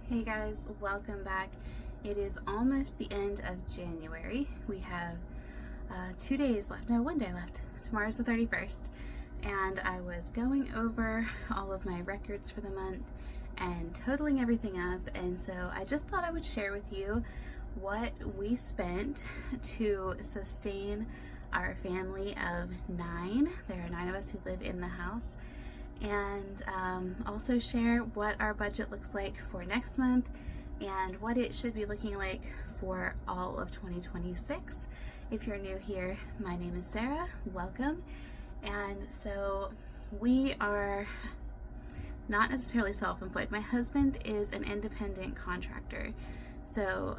Hey guys, welcome back. It is almost the end of January. We have 2 days left, no, 1 day left. Tomorrow's the 31st, and I was going over all of my records for the month and totaling everything up, and so I just thought I would share with you what we spent to sustain our family of 9. There are 9 of us who live in the house, and also share what our budget looks like for next month and what it should be looking like for all of 2026. If you're new here, my name is Sarah. Welcome. And so we are not necessarily self-employed. My husband is an independent contractor. So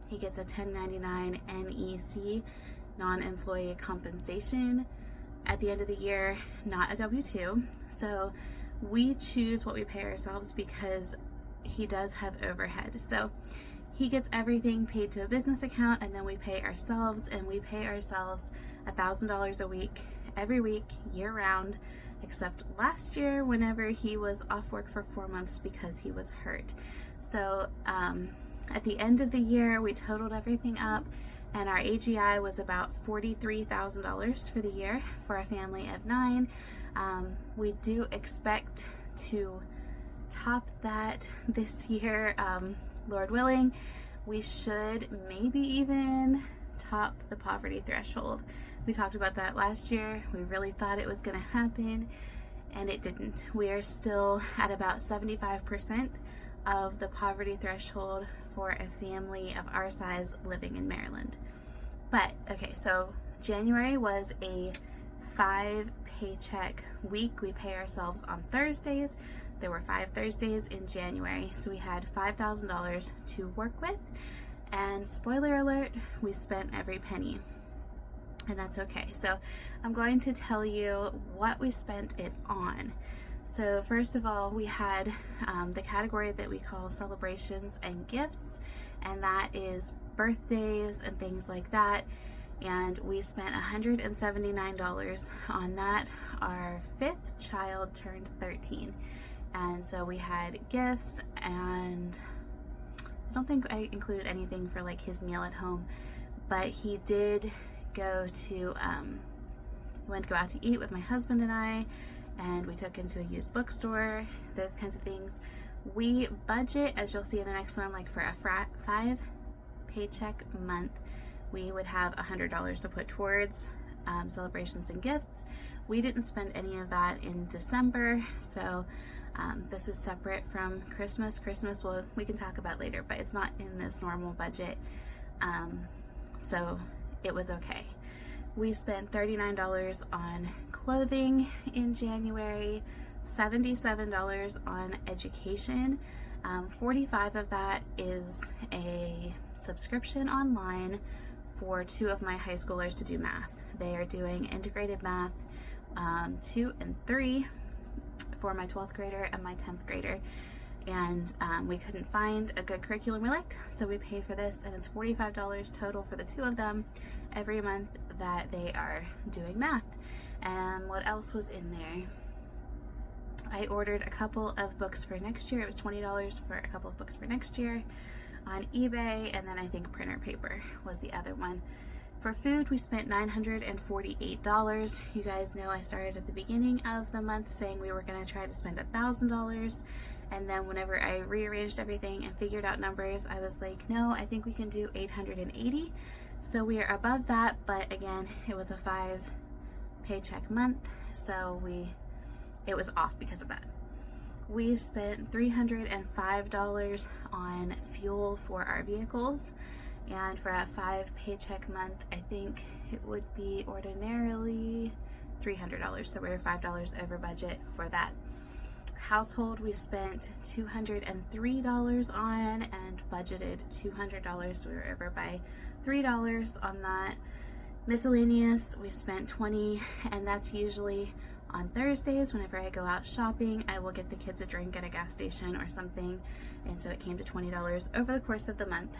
he gets a 1099 NEC, non-employee compensation, at the end of the year, not a W-2. So we choose what we pay ourselves because he does have overhead. So he gets everything paid to a business account, and then we pay ourselves, and we pay ourselves $1,000 a week, every week, year round, except last year whenever he was off work for 4 months because he was hurt. So at the end of the year, we totaled everything up, and our AGI was about $43,000 for the year for a family of 9. We do expect to top that this year, Lord willing. We should maybe even top the poverty threshold. We talked about that last year. We really thought it was going to happen, and it didn't. We are still at about 75% of the poverty threshold for a family of our size living in Maryland. But okay, so January was a 5 paycheck week. We pay ourselves on Thursdays. There were 5 Thursdays in January, so we had $5,000 to work with, and spoiler alert, we spent every penny, and that's okay. So I'm going to tell you what we spent it on. So first of all, we had the category that we call celebrations and gifts, and that is birthdays and things like that, and we spent $179 on that. Our 5th child turned 13, and so we had gifts, and I don't think I included anything for like his meal at home, but he did go to went to go out to eat with my husband and we took him to a used bookstore, those kinds of things. We budget, as you'll see in the next one, like for a 5 paycheck month, we would have $100 to put towards celebrations and gifts. We didn't spend any of that in December, so this is separate from Christmas. Well, we can talk about later, but it's not in this normal budget, so it was okay. We spent $39 on clothing in January, $77 on education. 45 of that is a subscription online for 2 of my high schoolers to do math. They are doing integrated math 2 and 3 for my 12th grader and my 10th grader. And we couldn't find a good curriculum we liked, so we pay for this, and it's $45 total for the 2 of them every month that they are doing math. And what else was in there? I ordered a couple of books for next year. It was $20 for a couple of books for next year on eBay, and then I think printer paper was the other one. For food, we spent $948. You guys know I started at the beginning of the month saying we were going to try to spend $1,000, and then whenever I rearranged everything and figured out numbers, I was like, no, I think we can do $880. So we are above that, but again, it was a 5 paycheck month, so it was off because of that. We spent $305 on fuel for our vehicles, and for a 5 paycheck month, I think it would be ordinarily $300, so we were $5 over budget for that. Household, we spent $203 on and budgeted $200, so we were over by $3 on that. Miscellaneous, we spent $20, and that's usually on Thursdays. Whenever I go out shopping, I will get the kids a drink at a gas station or something, and so it came to $20 over the course of the month.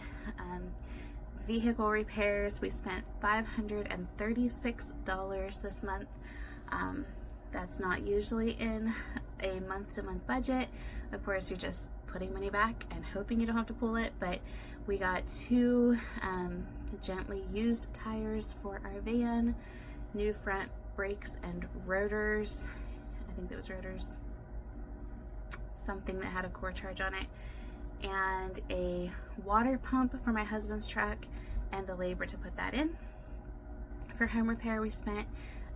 Vehicle repairs, we spent $536 this month. That's not usually in a month-to-month budget. Of course, you're just putting money back and hoping you don't have to pull it, but we got 2 gently used tires for our van, new front brakes and rotors. I think that was rotors, something that had a core charge on it, and a water pump for my husband's truck and the labor to put that in. For home repair, we spent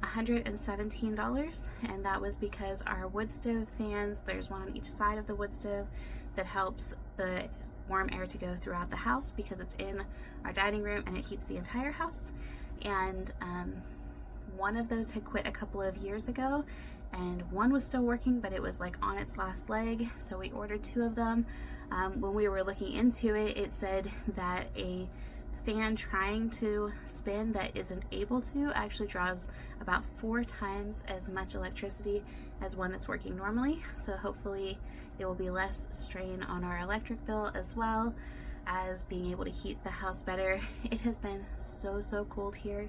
$117, and that was because our wood stove fans, there's one on each side of the wood stove that helps the warm air to go throughout the house because it's in our dining room and it heats the entire house. And one of those had quit a couple of years ago, and one was still working, but it was like on its last leg, so we ordered 2 of them. When we were looking into it, it said that a fan trying to spin that isn't able to actually draws about 4 times as much electricity as one that's working normally. So hopefully it will be less strain on our electric bill, as well as being able to heat the house better. It has been so cold here,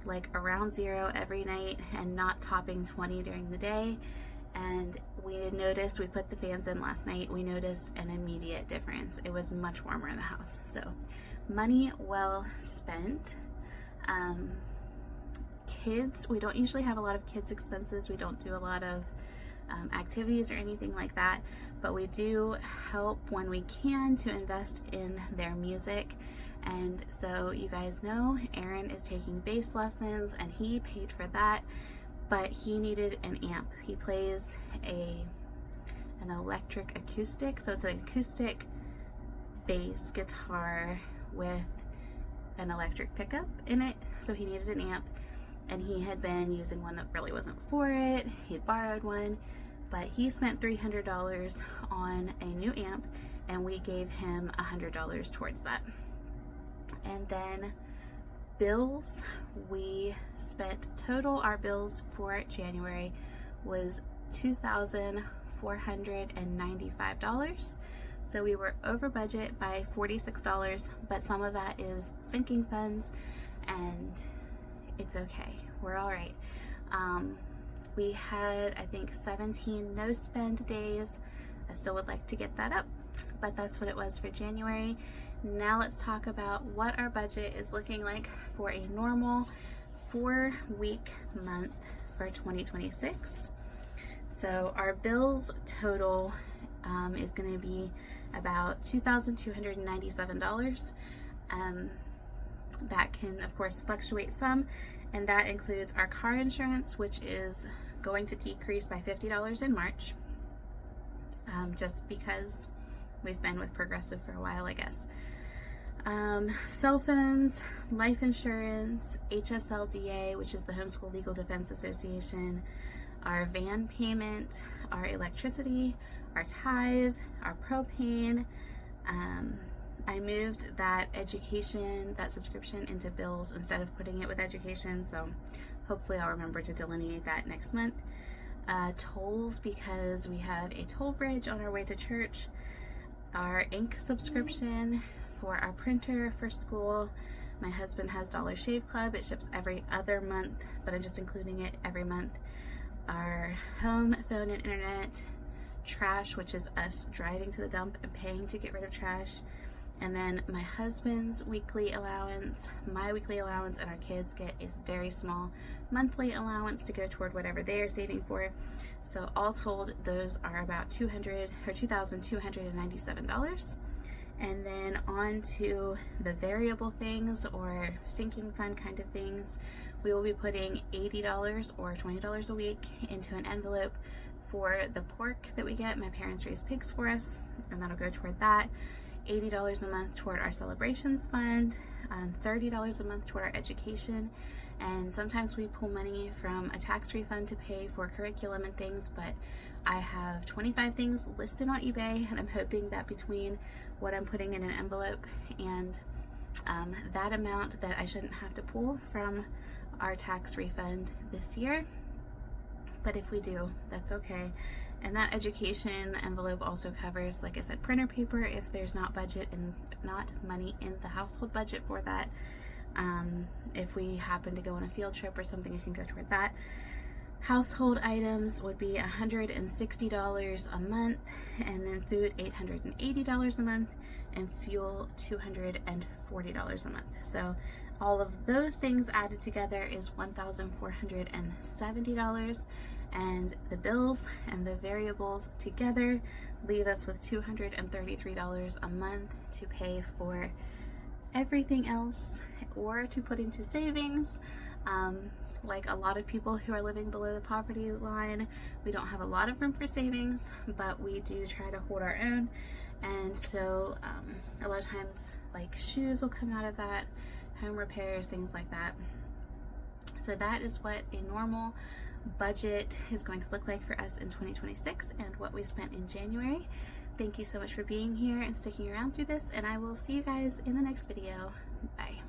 like around 0 every night and not topping 20 during the day. And we noticed, we put the fans in last night, we noticed an immediate difference. It was much warmer in the house. So money well spent. Kids, we don't usually have a lot of kids expenses. We don't do a lot of activities or anything like that, but we do help when we can to invest in their music. And so you guys know Aaron is taking bass lessons, and he paid for that, but he needed an amp. He plays an electric acoustic, so it's an acoustic bass guitar with an electric pickup in it, so he needed an amp, and he had been using one that really wasn't for it. He had borrowed one, but he spent $300 on a new amp, and we gave him $100 towards that. And then bills, we spent total, our bills for January was $2,495. So we were over budget by $46, but some of that is sinking funds, and it's okay. We're all right. We had, I think, 17 no spend days. I still would like to get that up, but that's what it was for January. Now let's talk about what our budget is looking like for a normal 4-week month for 2026. So our bills total is going to be about $2,297. That can, of course, fluctuate some, and that includes our car insurance, which is going to decrease by $50 in March, just because we've been with Progressive for a while, I guess. Cell phones, life insurance, HSLDA, which is the Homeschool Legal Defense Association, our van payment, our electricity, our tithe, our propane. I moved that education, that subscription, into bills instead of putting it with education, so hopefully I'll remember to delineate that next month. Tolls, because we have a toll bridge on our way to church. Our ink subscription for our printer for school. My husband has Dollar Shave Club. It ships every other month, but I'm just including it every month. Our home, phone, and internet. Trash, which is us driving to the dump and paying to get rid of trash. And then my husband's weekly allowance, my weekly allowance, and our kids get a very small monthly allowance to go toward whatever they are saving for. So all told, those are about $2,297. And then on to the variable things or sinking fund kind of things. We will be putting $80 or $20 a week into an envelope for the pork that we get. My parents raise pigs for us, and that'll go toward that. $80 a month toward our celebrations fund, $30 a month toward our education, and sometimes we pull money from a tax refund to pay for curriculum and things, but I have 25 things listed on eBay, and I'm hoping that between what I'm putting in an envelope and that amount, that I shouldn't have to pull from our tax refund this year. But if we do, that's okay. And that education envelope also covers, like I said, printer paper if there's not budget and not money in the household budget for that. If we happen to go on a field trip or something, it can go toward that. Household items would be $160 a month, and then food $880 a month, and fuel $240 a month. So all of those things added together is $1,470, and the bills and the variables together leave us with $233 a month to pay for everything else or to put into savings. Like a lot of people who are living below the poverty line, we don't have a lot of room for savings, but we do try to hold our own. And so a lot of times like shoes will come out of that, home repairs, things like that. So that is what a normal budget is going to look like for us in 2026 and what we spent in January. Thank you so much for being here and sticking around through this, and I will see you guys in the next video. Bye.